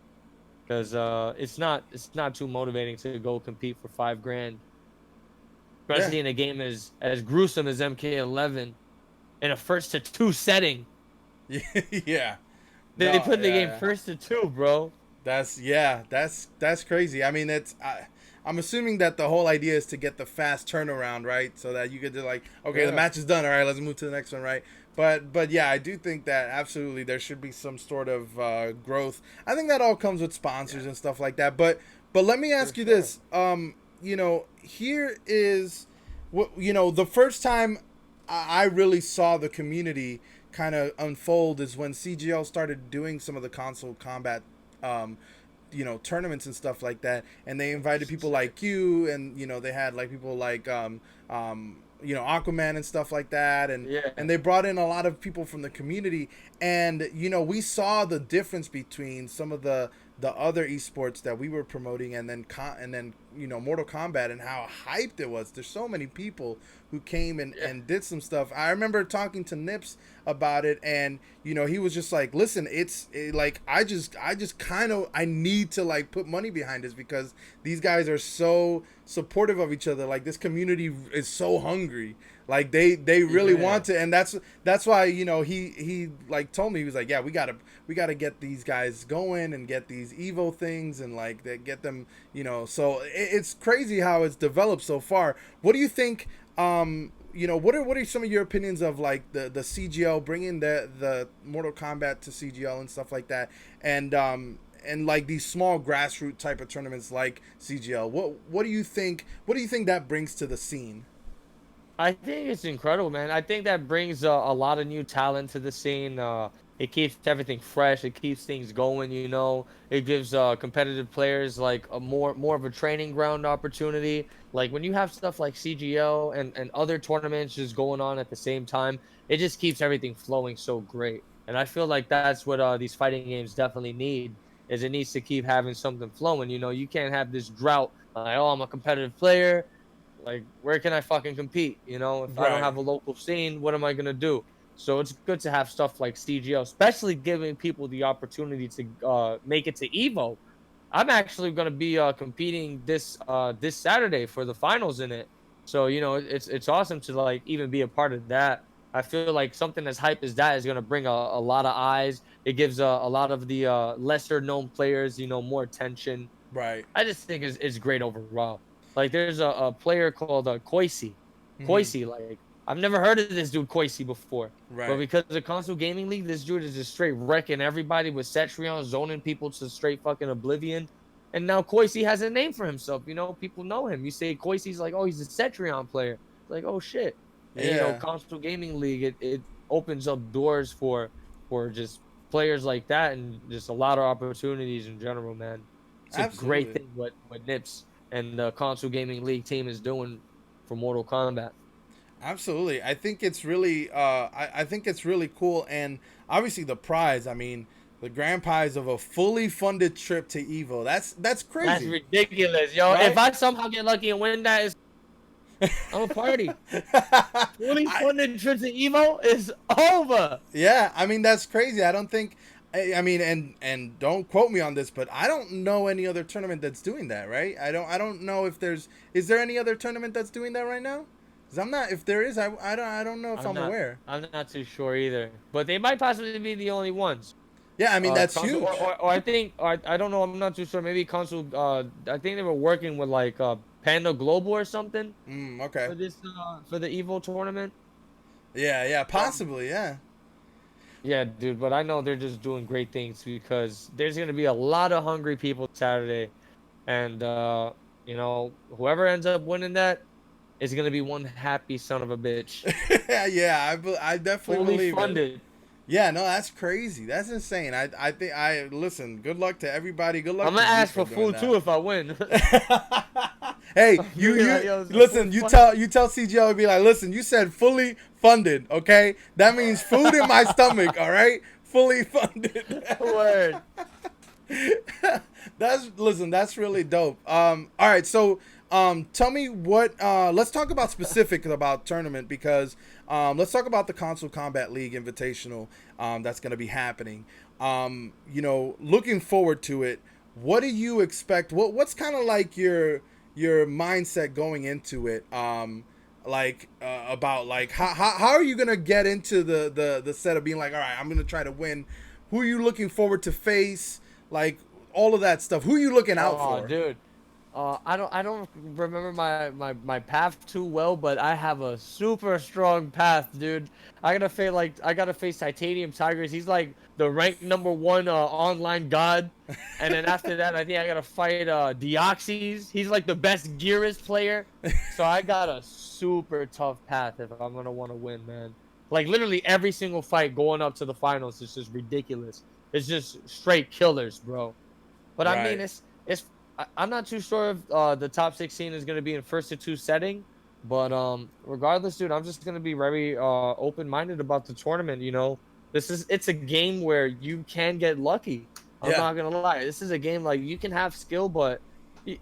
because it's not too motivating to go compete for 5 grand, Yeah. especially in a game as gruesome as MK11 in a first to two setting. Yeah. They No, put the game yeah. first to two, bro. That's crazy. I mean, I'm assuming that the whole idea is to get the fast turnaround, right? So that you could just like, okay, the Yeah. match is done. All right, let's move to the next one, right? But yeah, I do think that absolutely there should be some sort of growth. I think that all comes with sponsors and stuff like that. But let me For ask you sure. this. Here is what the first time I really saw the community kind of unfold is when CGL started doing some of the console combat um, tournaments and stuff like that, and they invited people like you, and they had like people like Aquaman and stuff like that, Yeah. and they brought in a lot of people from the community, and we saw the difference between some of the other esports that we were promoting, and then Mortal Kombat, and how hyped it was. There's so many people who came Yeah. and did some stuff. I remember talking to Nips about it, and he was just like, listen, like I just kind of I need to like put money behind this because these guys are so supportive of each other. Like this community is so hungry. Like they really Yeah. want to, and that's why he like told me, he was like, yeah, we gotta get these guys going and get these Evo things and like get them, so it's crazy how it's developed so far. What do you think? What are some of your opinions of like the CGL bringing the Mortal Kombat to CGL and stuff like that, and like these small grassroots type of tournaments like CGL? What do you think? What do you think that brings to the scene? I think it's incredible, man. I think that brings a lot of new talent to the scene. It keeps everything fresh. It keeps things going. You know, it gives competitive players like a more of a training ground opportunity. Like when you have stuff like CGL and other tournaments just going on at the same time, it just keeps everything flowing so great. And I feel like that's what these fighting games definitely need. Is it needs to keep having something flowing. You know, you can't have this drought. Like, oh, I'm a competitive player. Like, where can I fucking compete? You know, if I don't Right. have a local scene, what am I gonna do? So it's good to have stuff like CGO, especially giving people the opportunity to make it to Evo. I'm actually gonna be competing this Saturday for the finals in it. So you know, it's awesome to like even be a part of that. I feel like something as hype as that is gonna bring a lot of eyes. It gives a lot of the lesser known players, you know, more attention. Right. I just think it's great overall. Like there's a player called Koisi. Hmm. Koisi, like I've never heard of this dude Koisi before. But Right. because of console gaming league, this dude is just straight wrecking everybody with Cetrion, zoning people to straight fucking oblivion. And now Koisi has a name for himself. You know, people know him. You say Koisi's like, oh, he's a Cetrion player. It's like, oh shit. And you know, Yeah. console gaming league, it opens up doors for just players like that and just a lot of opportunities in general, man. It's a great Absolutely. thing what Nips and the console gaming league team is doing for Mortal Kombat. Absolutely. I think it's really I think it's really cool, and obviously the prize, I mean, the grand prize of a fully funded trip to Evo. That's That's crazy. ridiculous, yo. If Right? I somehow get lucky and win that, I'm a party. Fully I, funded trip to Evo is over. yeah, I mean that's crazy. I don't think I mean and don't quote me on this, but I don't know any other tournament that's doing that, right? I don't know if there's is there any other tournament that's doing that right now? Cuz I'm not if there is I don't know if I'm I'm not. aware. I'm not too sure either, but they might possibly be the only ones. Yeah, I mean that's Console, huge. or I think, or I don't know. I'm not too sure. Maybe console. I think they were working with like Panda Global or something Okay. for this for the Evo tournament. Yeah, yeah, Um, possibly, yeah. Yeah, dude, but I know they're just doing great things because there's gonna be a lot of hungry people Saturday, and you know, whoever ends up winning that is gonna be one happy son of a bitch. Yeah, I definitely Fully believe it. funded. Yeah, no, that's crazy. That's insane. I think I listen. Good luck to everybody. Good luck I'm to gonna ask Zika for doing food too that. if I win. Hey, I'll you be like, you yo, it's a full listen. You tell CGL be like, listen. You said fully funded. Okay, that means food in my stomach. All right, fully funded. word. That's listen. That's really dope. All right. So, tell me what. Let's talk about specifics about tournament because let's talk about the Console Combat League Invitational. That's going to be happening. Looking forward to it. What do you expect? What's kind of like your mindset going into it? About like how are you gonna get into the set of being like, all right, I'm gonna try to win. Who are you looking forward to face? Like all of that stuff. Who are you looking out Oh, for? dude. I don't remember my path too well, but I have a super strong path, dude. I gotta face Titanium Tigers. He's like the ranked number one online god. And then after that, I think I gotta fight Deoxys. He's like the best Gearist player. So I got a super tough path if I'm gonna want to win, man. Like literally every single fight going up to the finals is just ridiculous. It's just straight killers, bro. But I mean, Right. I'm not too sure if the top 16 is going to be in first to two setting, but regardless, dude, I'm just going to be very open minded about the tournament. You know, it's a game where you can get lucky. I'm Yeah. not gonna lie. This is a game like you can have skill, but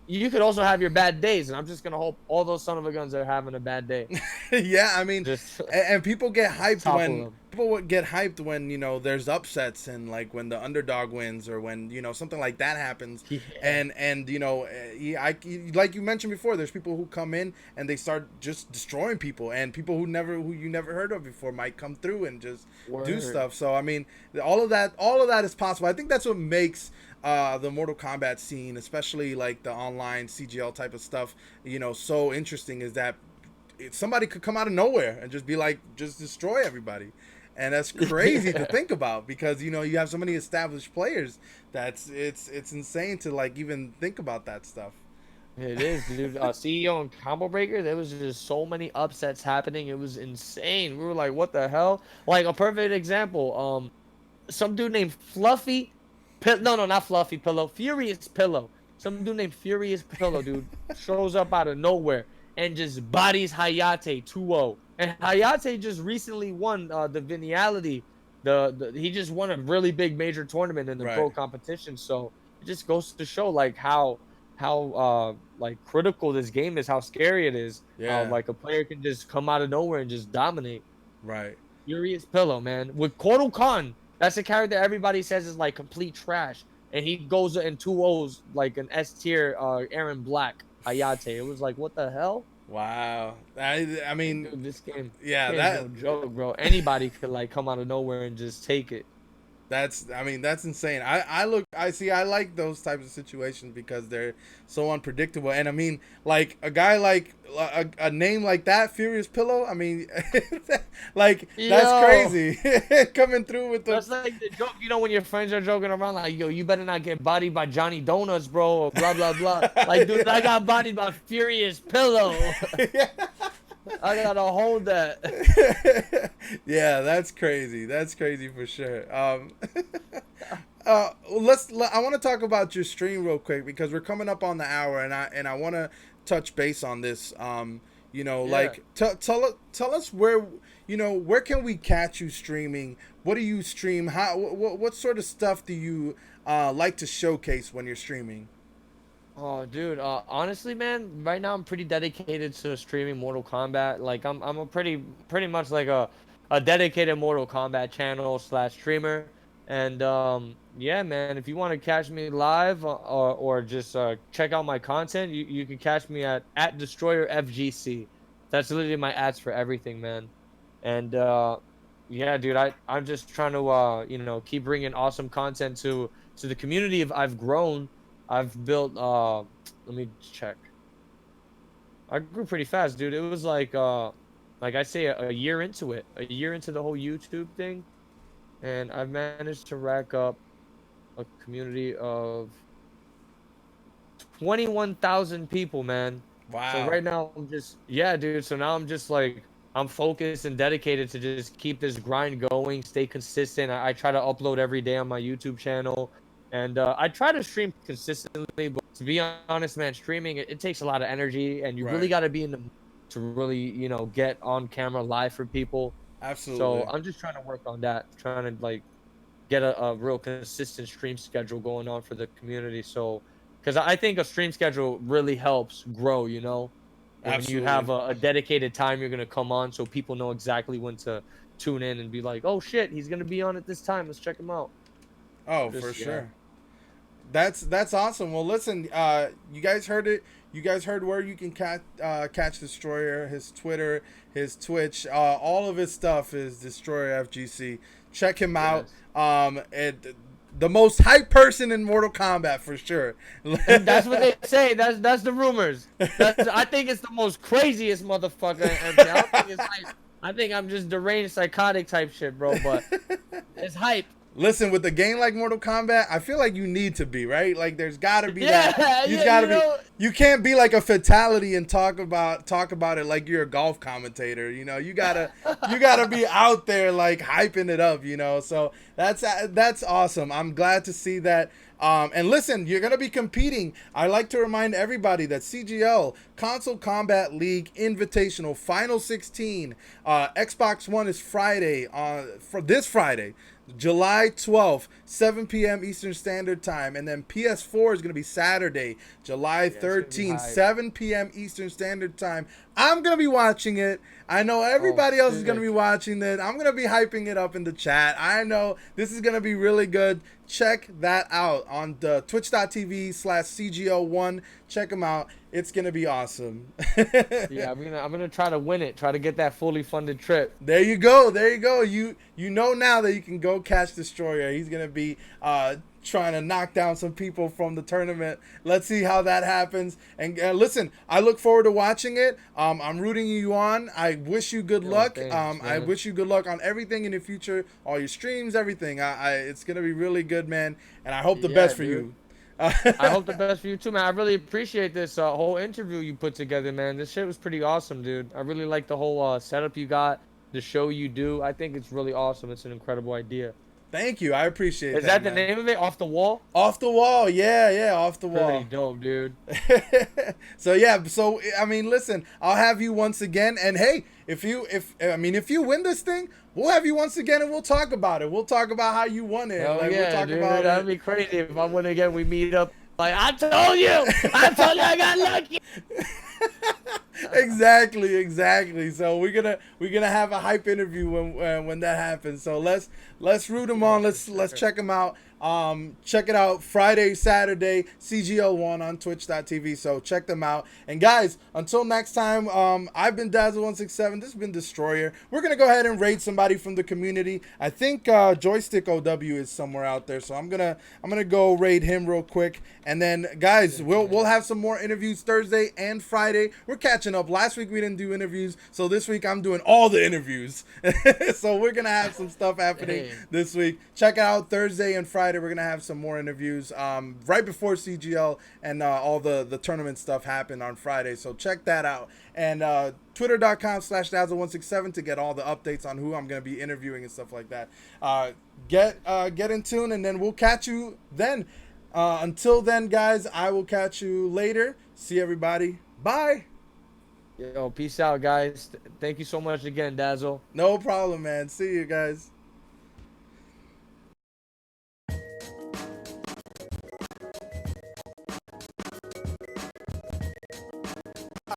you could also have your bad days, and I'm just gonna hope all those son of a guns are having a bad day. Yeah, I mean, Just and people get hyped topple when them. people would get hyped when there's upsets and like when the underdog wins or when something like that happens, Yeah. and like you mentioned before, there's people who come in and they start just destroying people, and people who you never heard of before might come through and just do Word. stuff. So I mean, all of that is possible. I think that's what makes the Mortal Kombat scene, especially like the online CGL type of stuff, so interesting is that somebody could come out of nowhere and just be like, just destroy everybody. And that's crazy to think about because you have so many established players. It's insane to like even think about that stuff. It is, dude. CEO and Combo Breaker, there was just so many upsets happening. It was insane. We were like, what the hell? Like a perfect example. some dude named no, not Fluffy Pillow, Furious Pillow. Some dude named Furious Pillow, dude, shows up out of nowhere and just bodies Hayate 2-0. And Hayate just recently won the Vitality. He just won a really big major tournament in the Right. pro competition. So it just goes to show like how like critical this game is, how scary it is. Yeah. Like a player can just come out of nowhere and just dominate. Right. Furious Pillow, man. With Kotal Khan, that's a character everybody says is like complete trash. And he goes in 2-0s like an S tier Aaron Black Hayate. It was like, what the hell? Wow. I mean, Dude, this game, yeah, this game's no joke, bro. Anybody could like come out of nowhere and just take it. that's insane. I like those types of situations because they're so unpredictable. And I mean, like a guy like a name like that, Furious Pillow. I mean, like that's Yo. crazy coming through with the. That's like the joke, you know, when your friends are joking around like, yo, you better not get bodied by Johnny Donuts, bro, or blah blah blah. Like, dude, I got bodied by Furious Pillow. I gotta hold that. Yeah, that's crazy. That's crazy for sure. I want to talk about your stream real quick because we're coming up on the hour, and I want to touch base on this. You know, Yeah. like tell us where, you know, where can we catch you streaming? What do you stream? How what sort of stuff do you like to showcase when you're streaming? Oh, dude. Honestly, man, right now I'm pretty dedicated to streaming Mortal Kombat. Like, I'm a pretty much like a dedicated Mortal Kombat channel / streamer. And yeah, man, if you want to catch me live or just check out my content, you can catch me at @DestroyerFGC. That's literally my ads for everything, man. And yeah, dude, I'm just trying to you know, keep bringing awesome content to the community. I've grown. I've built let me check. I grew pretty fast, dude. It was like I say a year into it. A year into the whole YouTube thing. And I've managed to rack up a community of 21,000 people, man. Wow. So right now I'm just, yeah, dude. So now I'm just like, I'm focused and dedicated to just keep this grind going, stay consistent. I try to upload every day on my YouTube channel. And I try to stream consistently, but to be honest, man, streaming, it takes a lot of energy, and you really Right. got to be in the mood to really, you know, get on camera live for people. Absolutely. So I'm just trying to work on that, trying to like get a real consistent stream schedule going on for the community. So, because I think a stream schedule really helps grow, you know, when you have a dedicated time you're gonna come on, so people know exactly when to tune in and be like, oh shit, he's gonna be on at this time. Let's check him out. Oh, Just- for yeah. sure. That's awesome. Well, listen, you guys heard it. You guys heard where you can catch Destroyer, his Twitter, his Twitch, all of his stuff is Destroyer FGC. Check him out. The most hype person in Mortal Kombat for sure. And that's what they say. That's the rumors. I think it's the most craziest motherfucker. I don't think it's hype. I think I'm just deranged, psychotic type shit, bro. But it's hype. Listen, with a game like Mortal Kombat, I feel like you need to be, right? Like there's gotta be Yeah, that. yeah, Gotta you know- be. You can't be like a fatality and talk about it like you're a golf commentator. You know, you gotta be out there like hyping it up. You know, so that's awesome. I'm glad to see that. And listen, you're gonna be competing. I like to remind everybody that CGL Console Combat League Invitational Final 16, Xbox One is Friday for this Friday. July 12th, 7 p.m. Eastern Standard Time. And then PS4 is going to be Saturday, July 13th, 7 p.m. Eastern Standard Time. I'm going to be watching it. I know everybody else is going to be watching it. I'm going to be hyping it up in the chat. I know this is going to be really good. Check that out on the twitch.tv/CGO1. Check them out. It's going to be awesome. Yeah, I'm gonna try to win it. Try to get that fully funded trip. There you go. There you go. You know now that you can go catch Destroyer. He's going to be trying to knock down some people from the tournament. Let's see how that happens. And listen, I look forward to watching it. I'm rooting you on. I wish you good luck. Thanks, I man. wish you good luck on everything in the future, all your streams, everything. It's going to be really good, man. And I hope the Yeah, best for dude. you. I hope the best for you too, man. I really appreciate this whole interview you put together, man. This shit was pretty awesome, dude. I really like the whole setup you got, the show you do. I think it's really awesome. It's an incredible idea. Thank you. I appreciate Is that the man. name of it? Off the Wall? Off the Wall. Yeah, Off the Wall. Pretty dope, dude. So yeah, so I mean, listen, I'll have you once again, and hey, if you win this thing, we'll have you once again, and we'll talk about it. We'll talk about how you won it. Hell like, yeah, we'll talk dude. about That'd be crazy if I win again. We meet up. Like, I told you, I got lucky. Exactly. So we're gonna have a hype interview when that happens. So let's root them on. Let's check them out. Check it out Friday, Saturday, CGL1 on twitch.tv. So check them out. And guys, until next time, I've been Dazzle167. This has been Destroyer. We're gonna go ahead and raid somebody from the community. I think Joystick OW is somewhere out there, so I'm gonna go raid him real quick. And then guys, we'll have some more interviews Thursday and Friday. We're catching up. Last week we didn't do interviews, so this week I'm doing all the interviews. So we're gonna have some stuff happening this week. Check out Thursday and Friday. We're gonna have some more interviews right before CGL and all the tournament stuff happened on Friday. So check that out. And twitter.com/dazzle167 to get all the updates on who I'm gonna be interviewing and stuff like that. Get in tune, and then we'll catch you then. Until then, guys, I will catch you later. See everybody. Bye. Yo, peace out, guys. Thank you so much again, Dazzle. No problem, man. See you guys.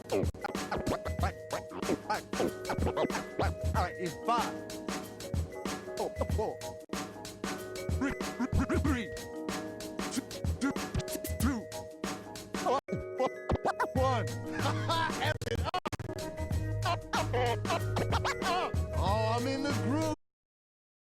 All right, it's 5, 4, 3,